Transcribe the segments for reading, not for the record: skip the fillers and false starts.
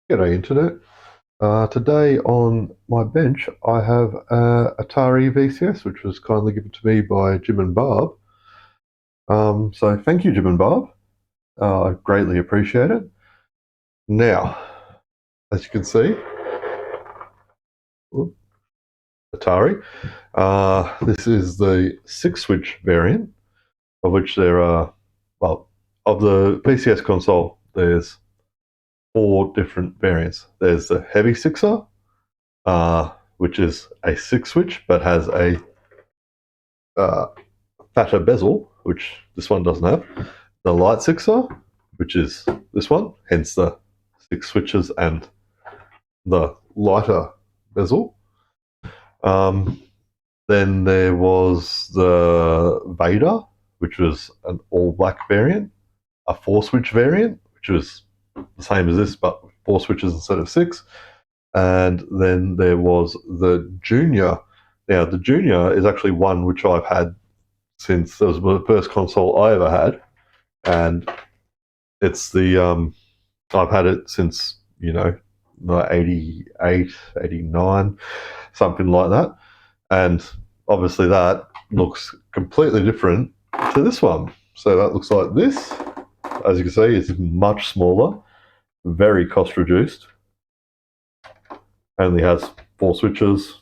G'day Internet. Today on my bench I have Atari VCS, which was kindly given to me by Jim and Barb. So thank you, Jim and Barb. I greatly appreciate it. Now, as you can see, Atari. This is the 6-switch variant, of which there are, well, of the VCS console, there's 4 different variants. There's the heavy sixer, which is a 6-switch but has a fatter bezel, which this one doesn't have. The light sixer, which is this one, hence the 6 switches and the lighter bezel. Then there was the Vader, which was an all-black variant, a 4-switch variant, which was the same as this, but 4 switches instead of 6. And then there was the Junior. Now, the Junior is actually one which I've had since it was the first console I ever had, and it's the I've had it since the 88, 89, something like that, and obviously that looks completely different to this one. So that looks like this. As you can see, it's much smaller, very cost reduced, only has 4 switches.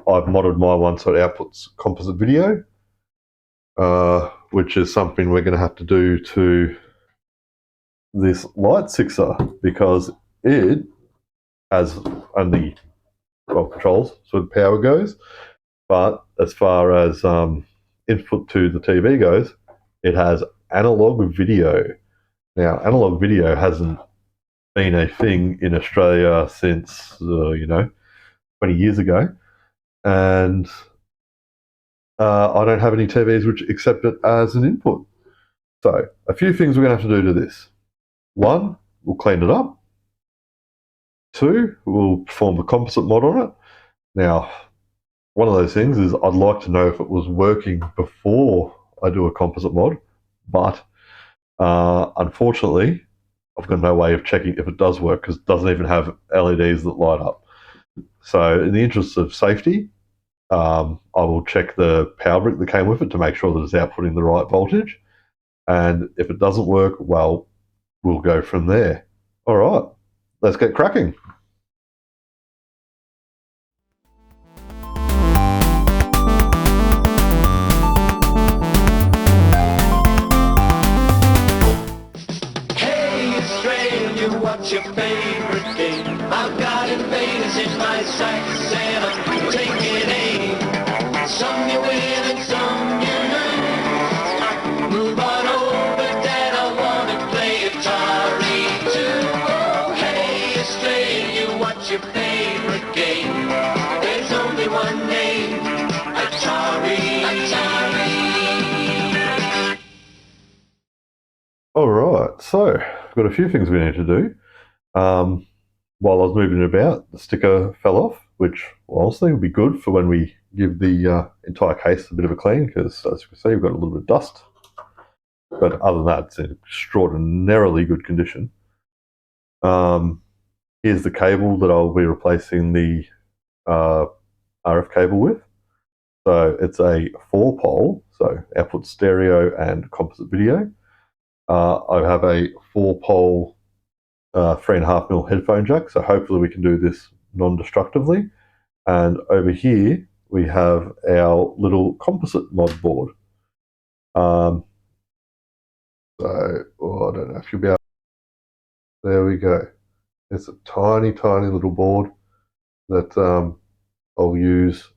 I've modded my one so it outputs composite video, which is something we're going to have to do to this light sixer because it has only 12 controls so the power goes, but as far as input to the TV goes, it has analog video. Now, analog video hasn't been a thing in Australia since 20 years ago, and I don't have any TVs which accept it as an input. So a few things we're going to have to do to this. 1, we'll clean it up. 2, we'll perform a composite mod on it. Now, one of those things is I'd like to know if it was working before I do a composite mod, but unfortunately, I've got no way of checking if it does work because it doesn't even have LEDs that light up. So in the interest of safety, I will check the power brick that came with it to make sure that it's outputting the right voltage. And if it doesn't work, well, we'll go from there. All right, let's get cracking. Hey Australia, what's your favorite game? I've got invaders in my sights and I'm taking aim. Some you win and some you lose. Move on over, Dad, I wanna play Atari too. Oh, hey Australia, what's your favorite game? There's only one name, Atari. All right, so I've got a few things we need to do. While I was moving it about, the sticker fell off, which honestly will be good for when we give the entire case a bit of a clean, because as you can see, we've got a little bit of dust. But other than that, it's in extraordinarily good condition. Here's the cable that I'll be replacing the RF cable with. So it's a 4-pole, so output stereo and composite video. I have a 4-pole 3.5mm headphone jack, so hopefully we can do this non-destructively. And over here we have our little composite mod board. I don't know if you'll be able. There we go. It's a tiny, tiny little board that I'll use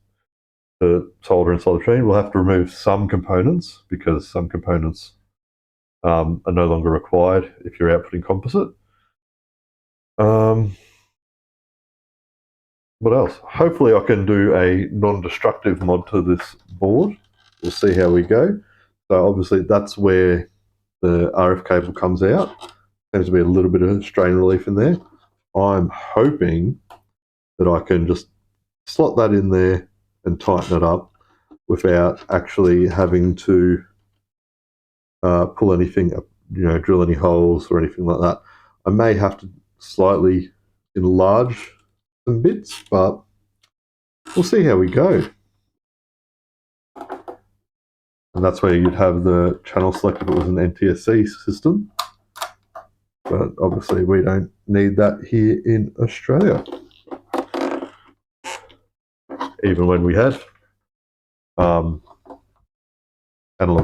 to solder inside the machine. We'll have to remove some components because some components are no longer required if you're outputting composite. What else? Hopefully I can do a non-destructive mod to this board. We'll see how we go. So obviously that's where the RF cable comes out. Seems to be a little bit of strain relief in there. I'm hoping that I can just slot that in there and tighten it up without actually having to pull anything, drill any holes or anything like that. I may have to slightly enlarge some bits, but we'll see how we go. And that's where you'd have the channel select if it was an NTSC system. But obviously we don't need that here in Australia. Even when we had analog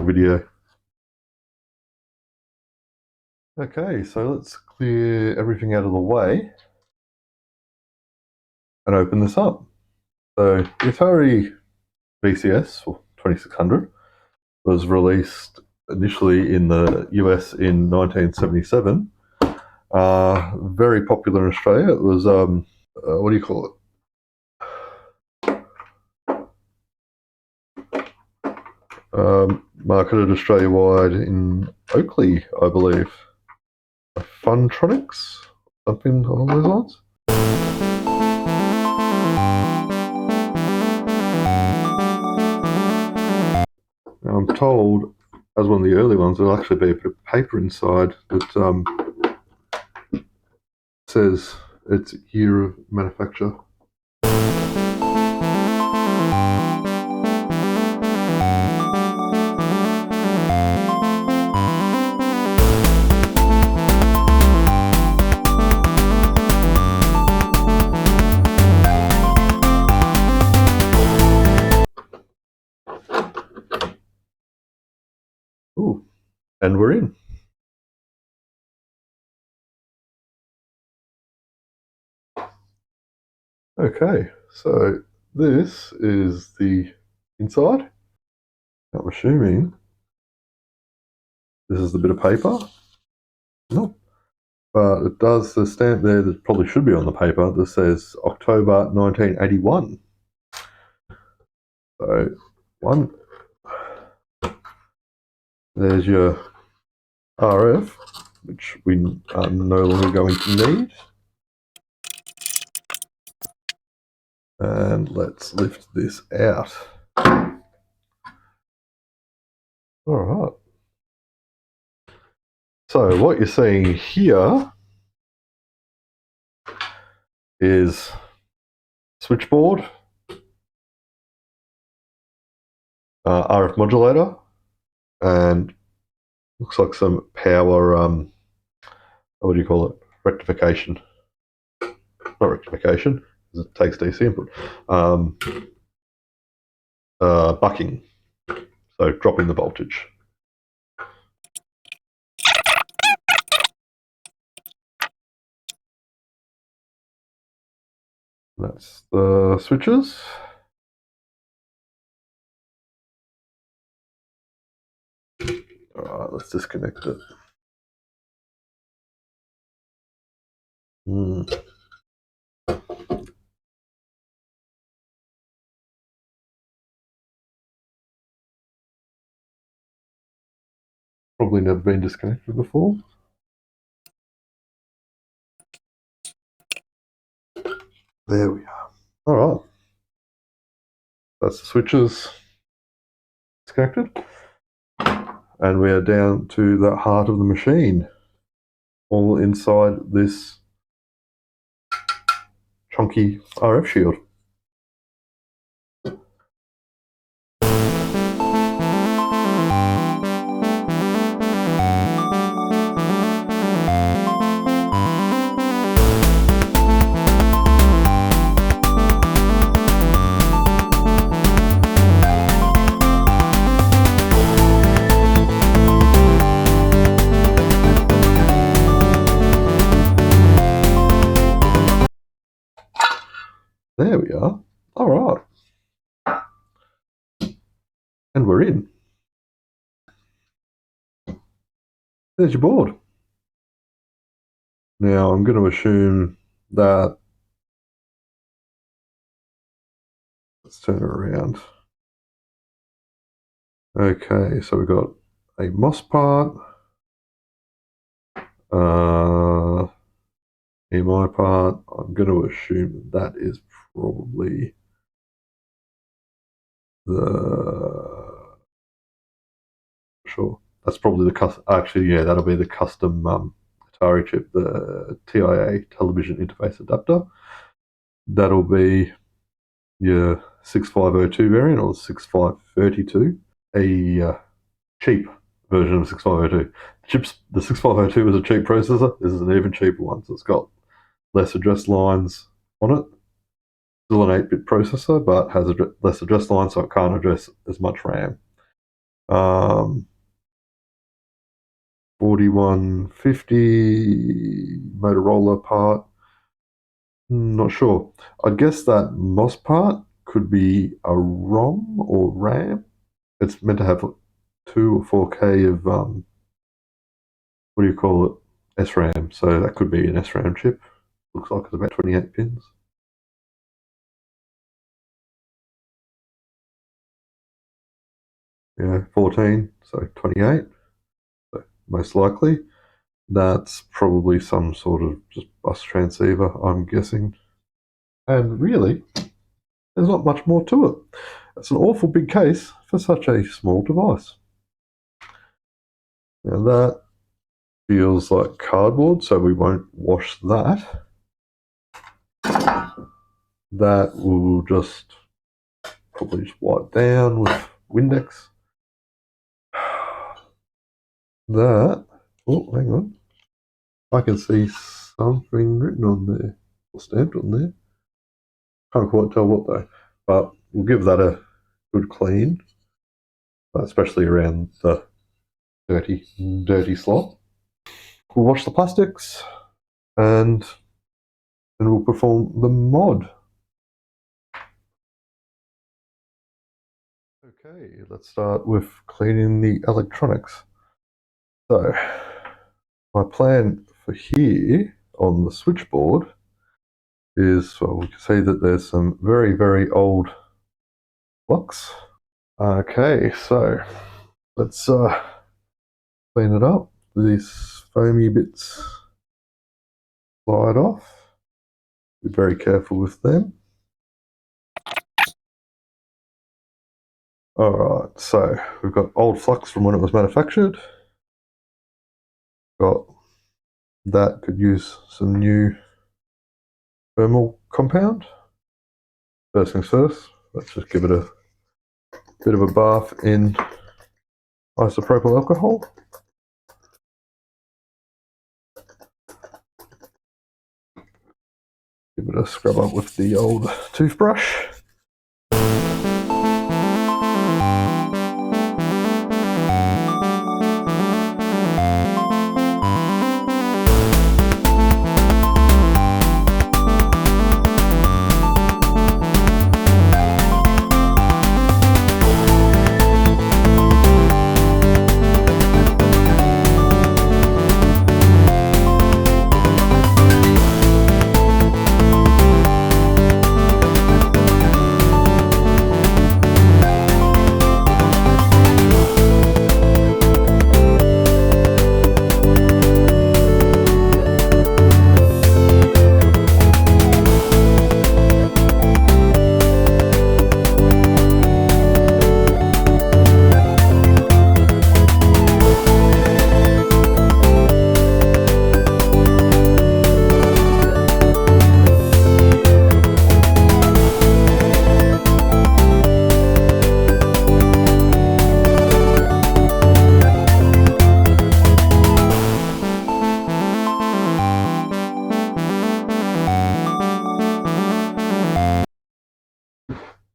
video. Okay, so let's clear everything out of the way and open this up. So the Atari VCS, or 2600, was released initially in the US in 1977. Very popular in Australia. It was, what do you call it? Marketed Australia-wide in Oakley, I believe. Funtronics? Something along those lines? Now, I'm told, as one of the early ones, there'll actually be a bit of paper inside that says its year of manufacture. Ooh, and we're in. Okay, so this is the inside. I'm assuming this is the bit of paper. Nope. But it does the stamp there that probably should be on the paper that says October 1981. So, one. There's your RF, which we are no longer going to need. And let's lift this out. All right. So what you're seeing here is switchboard, RF modulator, and looks like some power, what do you call it? Rectification. Not rectification, because it takes DC input. Bucking, so dropping the voltage. That's the switches. All right, let's disconnect it. Probably never been disconnected before. There we are. All right. That's the switches disconnected. And we are down to the heart of the machine, all inside this chunky RF shield. There we are. All right. And we're in. There's your board. Now I'm going to assume that, let's turn it around. Okay, so we've got a MOS part, EMI part. I'm going to assume that is probably sure. That's probably the custom. Actually, yeah, that'll be the custom Atari chip, the TIA television interface adapter. That'll be your 6502 variant or 6532, a cheap version of 6502. The 6502 is a cheap processor. This is an even cheaper one, so it's got less address lines on it. Still an 8-bit processor, but has less address lines, so it can't address as much RAM. 4150 Motorola part. Not sure. I'd guess that MOS part could be a ROM or RAM. It's meant to have 2 or 4K of what do you call it? SRAM. So that could be an SRAM chip. Looks like it's about 28 pins. Yeah, 14, so 28. So most likely. That's probably some sort of just bus transceiver, I'm guessing. And really, there's not much more to it. It's an awful big case for such a small device. Now that feels like cardboard, so we won't wash that. That will just probably just wipe down with Windex. That, oh, hang on. I can see something written on there, or stamped on there. Can't quite tell what though, but we'll give that a good clean, especially around the dirty slot. We'll wash the plastics and then we'll perform the mod. Okay, let's start with cleaning the electronics. So, my plan for here on the switchboard is, well, we can see that there's some very, very old flux. Okay, so let's clean it up. These foamy bits slide off. Be very careful with them. Alright, so we've got old flux from when it was manufactured. Got that, could use some new thermal compound. First things first, let's just give it a bit of a bath in isopropyl alcohol. Give it a scrub up with the old toothbrush.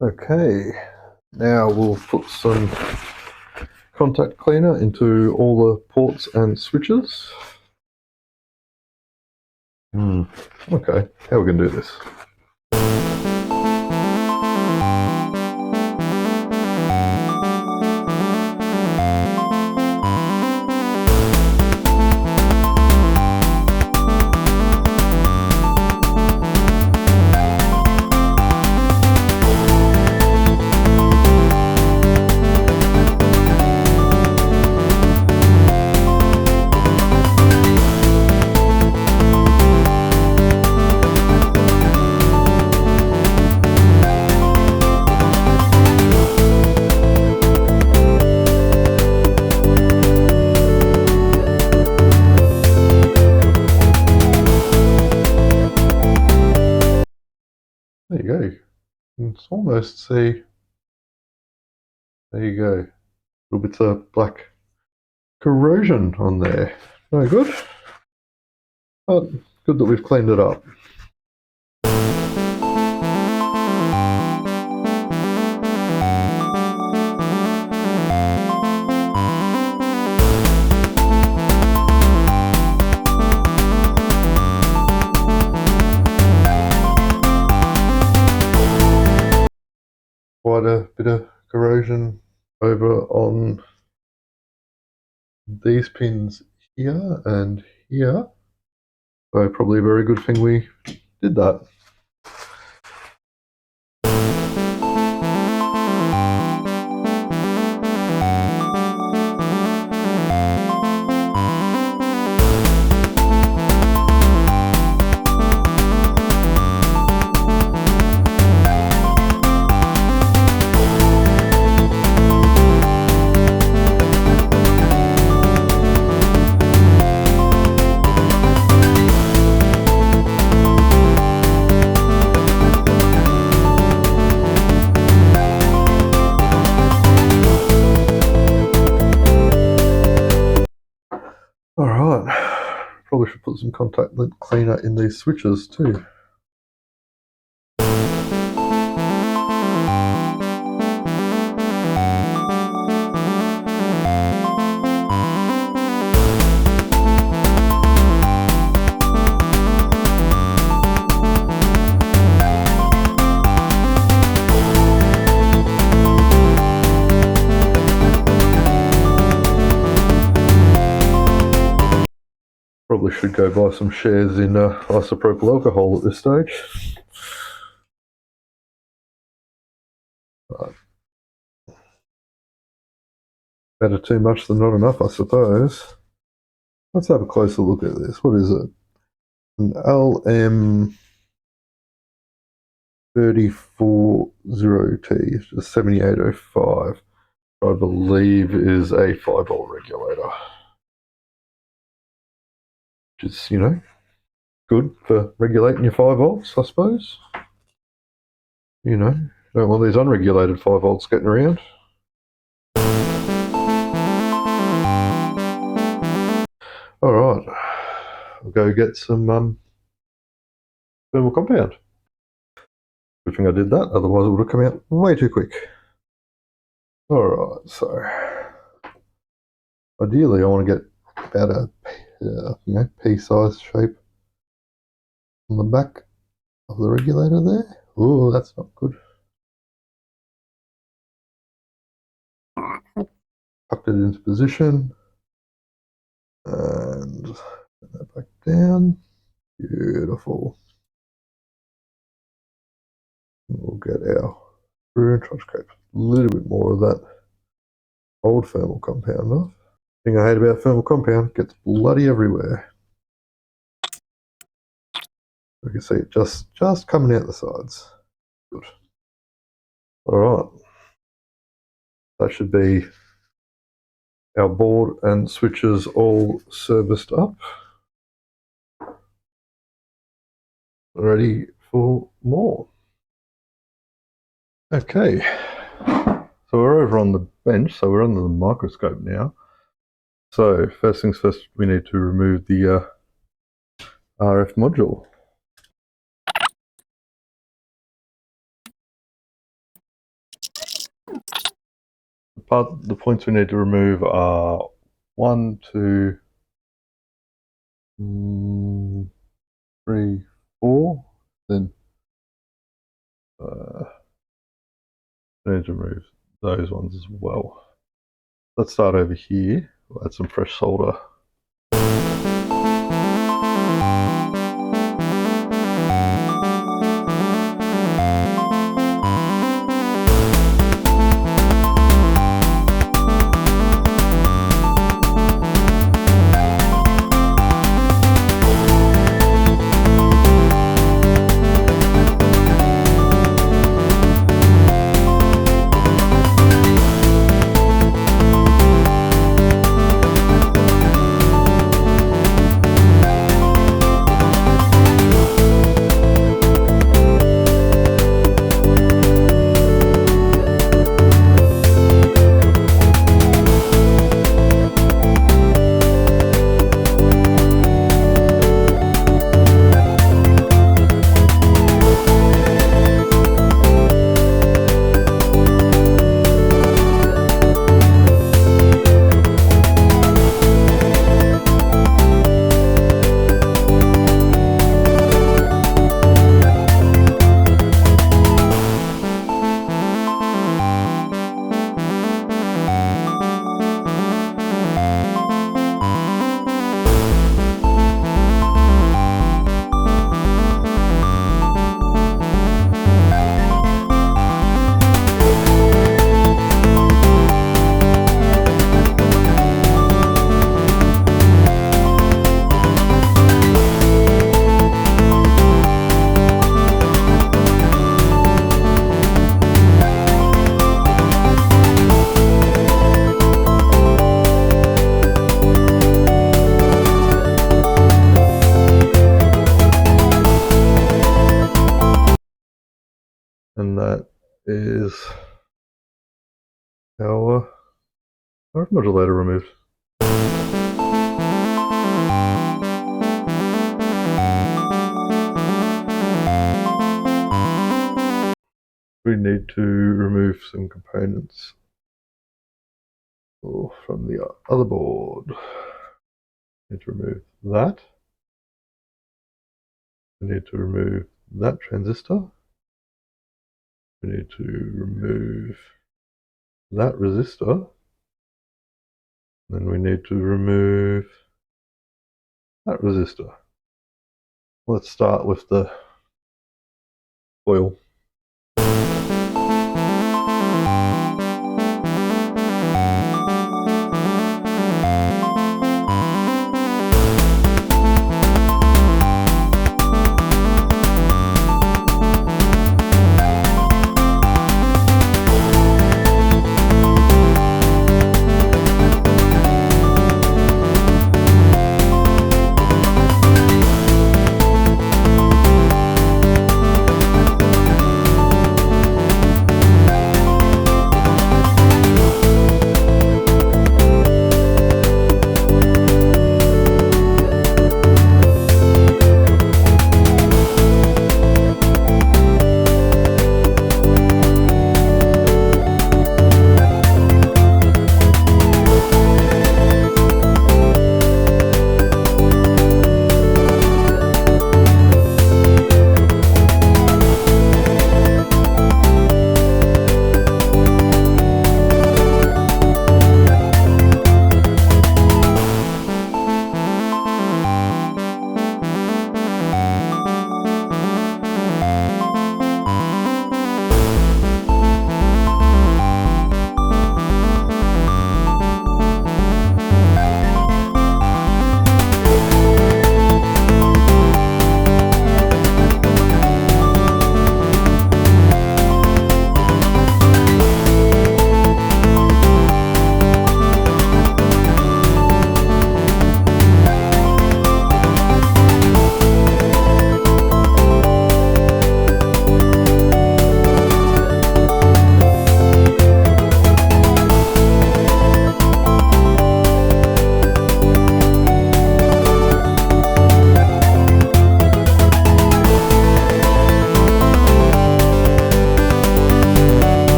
Okay, now we'll put some contact cleaner into all the ports and switches. Okay, how are we going to do this? go. You can almost see. There you go. Little bits of black corrosion on there. No good. But good that we've cleaned it up. Quite a bit of corrosion over on these pins here and here. So probably a very good thing we did that. Alright, probably should put some contact lint cleaner in these switches too. Probably should go buy some shares in isopropyl alcohol at this stage. But better too much than not enough, I suppose. Let's have a closer look at this. What is it? An LM340T, just 7805. I believe is a 5-volt regulator. Which is, you know, good for regulating your 5 volts, I suppose. You know, you don't want these unregulated 5 volts getting around. Alright, I'll go get some thermal compound. Good thing I did that, otherwise it would have come out way too quick. Alright, so ideally I want to get about a pea-sized shape on the back of the regulator there. Oh, that's not good. Tucked it into position and put that back down. Beautiful. We'll get our screw and try to scrape a little bit more of that old thermal compound off. The thing I hate about thermal compound, gets bloody everywhere. You can see it just coming out the sides. Good. Alright. That should be our board and switches all serviced up. Ready for more. Okay. So we're over on the bench, so we're under the microscope now. So first things first, we need to remove the RF module. The points we need to remove are 1, 2, 3, 4. Then we need to remove those ones as well. Let's start over here. We'll add some fresh solder. that is our RF modulator removed. We need to remove some components from the other board. Need to remove that. We need to remove that transistor. We need to remove that resistor. Then we need to remove that resistor. Let's start with the foil.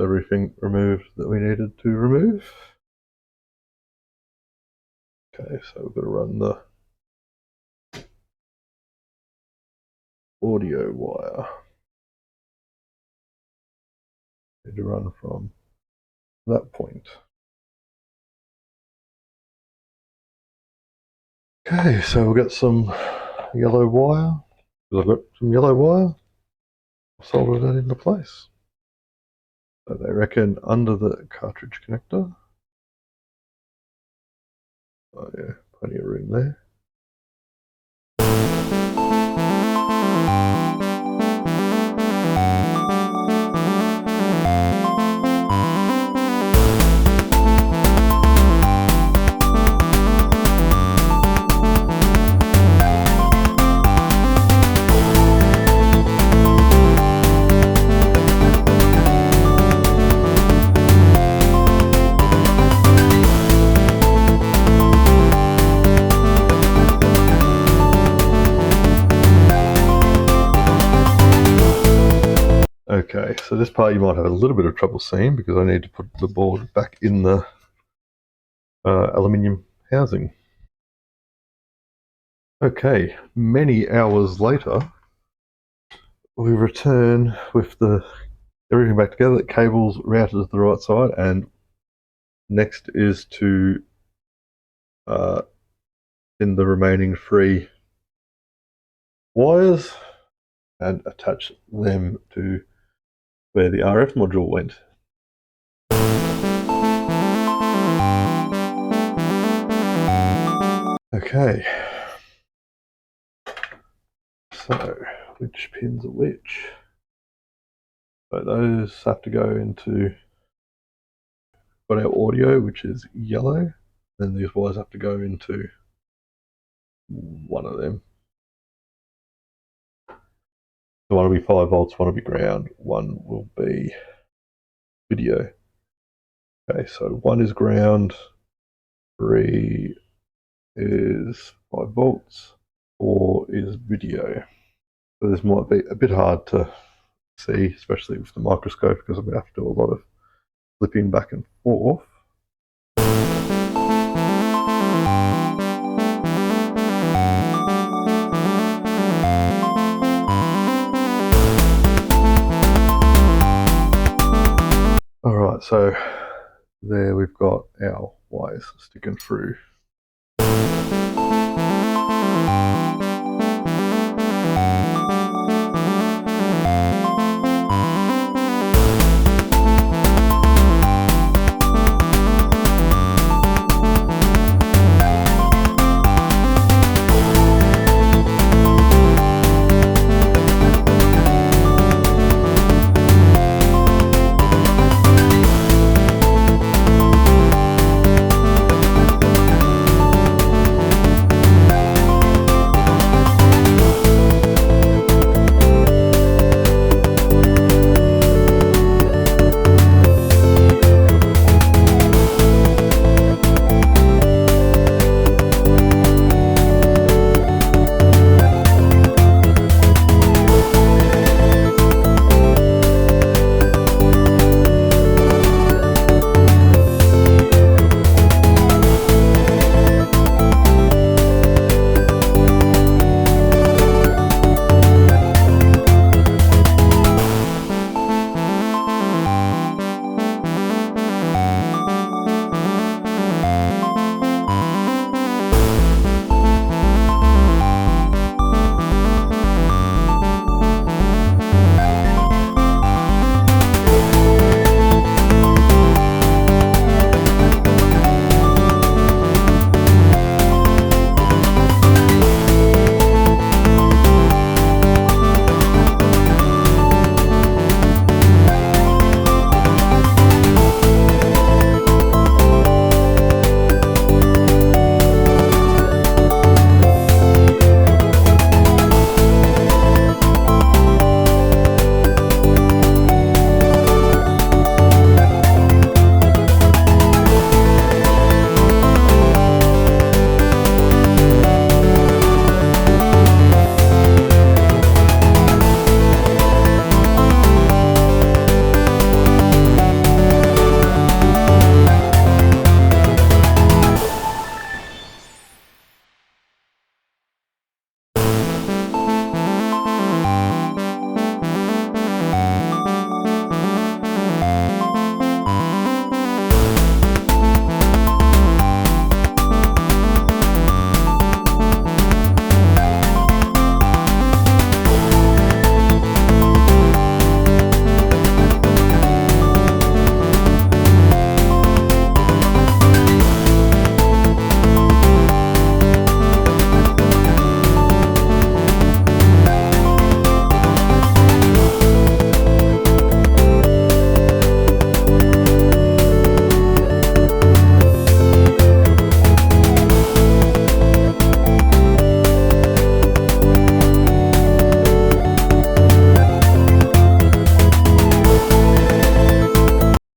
Everything removed that we needed to remove. Okay, so we've got to run the audio wire. Need to run from that point. Okay, so we'll get some yellow wire. I've got some yellow wire. Solder that into place. So they reckon under the cartridge connector. Oh yeah, plenty of room there. Okay, so this part you might have a little bit of trouble seeing because I need to put the board back in the aluminium housing. Okay, many hours later, we return with everything back together, the cables routed to the right side, and next is to in the remaining 3 wires and attach them to where the RF module went. Okay, so which pins are which? So those have to go into, got our audio, which is yellow, then these wires have to go into one of them. So one will be 5 volts, one will be ground, one will be video. Okay, so 1 is ground, 3 is 5 volts, 4 is video. So this might be a bit hard to see, especially with the microscope, because I'm going to have to do a lot of flipping back and forth. Alright, so there we've got our wires sticking through.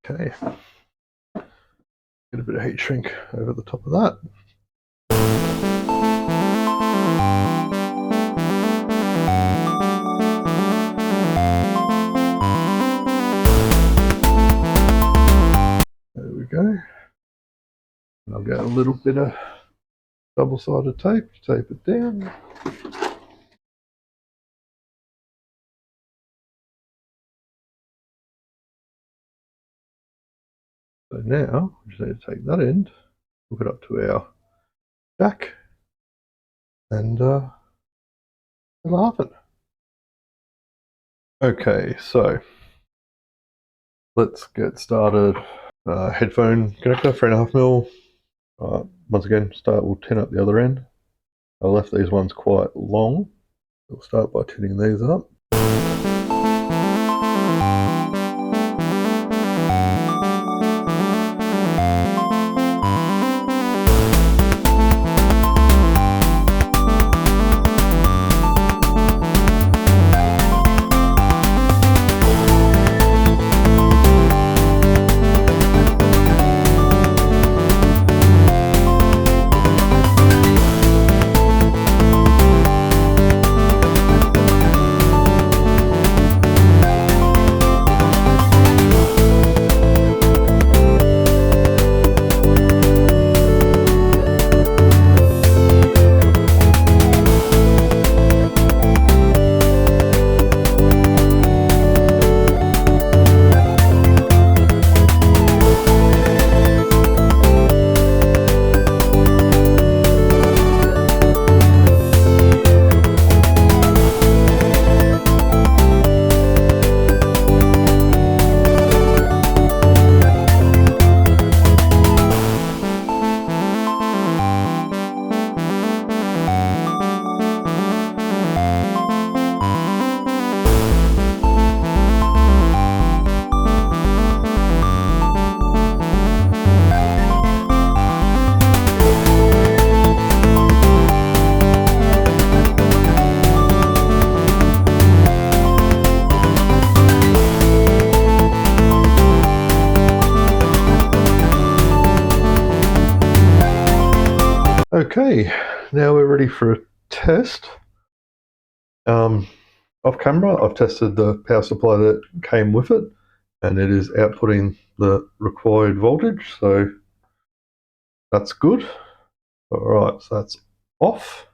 Okay, get a bit of heat shrink over the top of that. There we go. And I'll get a little bit of double-sided tape to tape it down. So now we just need to take that end, hook it up to our jack, and it'll happen. Okay, so let's get started. Headphone connector, 3.5mm. Once again, we'll tin up the other end. I left these ones quite long. We'll start by tinning these up. Okay, now we're ready for a test. Off camera, I've tested the power supply that came with it, and it is outputting the required voltage, so that's good. Alright, so that's off.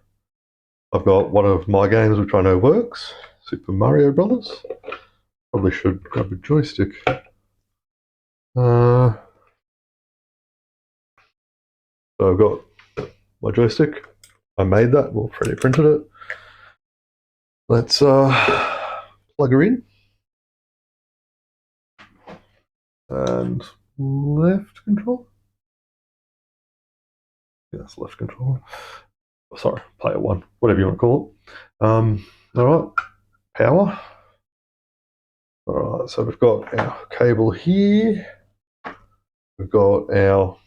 I've got one of my games which I know works, Super Mario Brothers. Probably should grab a joystick. So I've got my joystick. I made that, well, 3D printed it. Let's plug her in. And left control. Yeah, that's left control. Sorry, player one, whatever you want to call it. All right, power. All right, so we've got our cable here. We've got our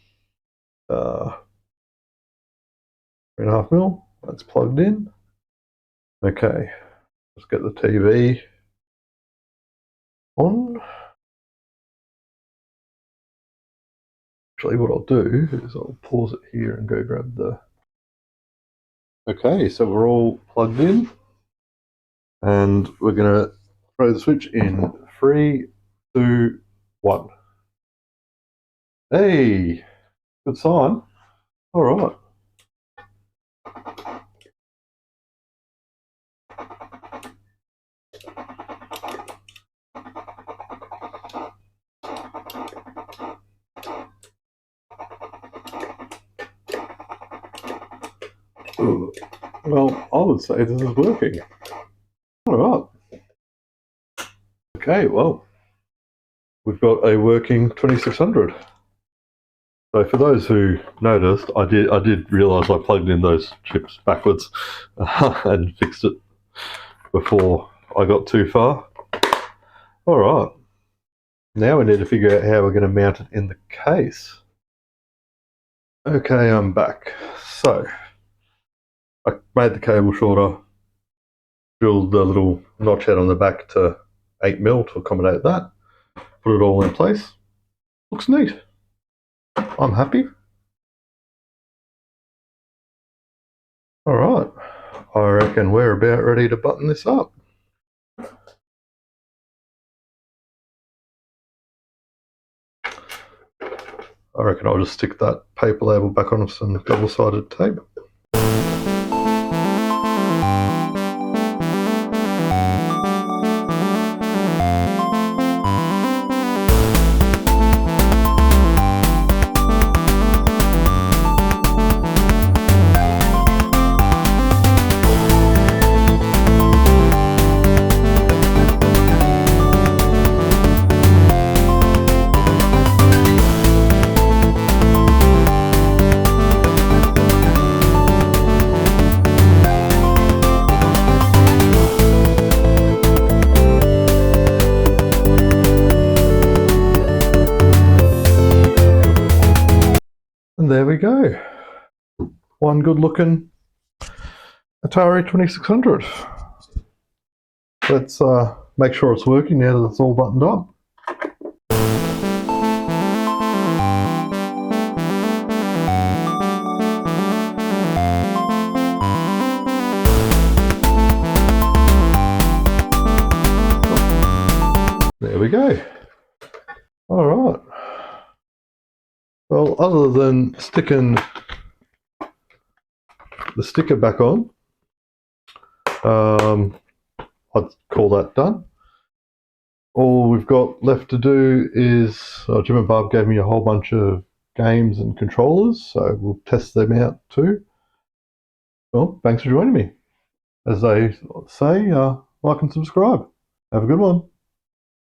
3.5 mil. That's plugged in. Okay, let's get the TV on. Actually, what I'll do is I'll pause it here and go grab the. Okay, so we're all plugged in, and we're going to throw the switch in 3, 2, 1. Hey, good sign. All right. Well, I would say this is working. All right. Okay, well, we've got a working 2600. So for those who noticed, I did realise I plugged in those chips backwards and fixed it before I got too far. All right. Now we need to figure out how we're going to mount it in the case. Okay, I'm back. So I made the cable shorter, drilled the little notch out on the back to 8 mil to accommodate that, put it all in place. Looks neat. I'm happy. All right, I reckon we're about ready to button this up. I reckon I'll just stick that paper label back on some double-sided tape. And there we go. One good looking Atari 2600. Let's make sure it's working now that it's all buttoned up. There we go. All right. Well, other than sticking the sticker back on, I'd call that done. All we've got left to do is, Jim and Barb gave me a whole bunch of games and controllers, so we'll test them out too. Well, thanks for joining me. As they say, like and subscribe. Have a good one.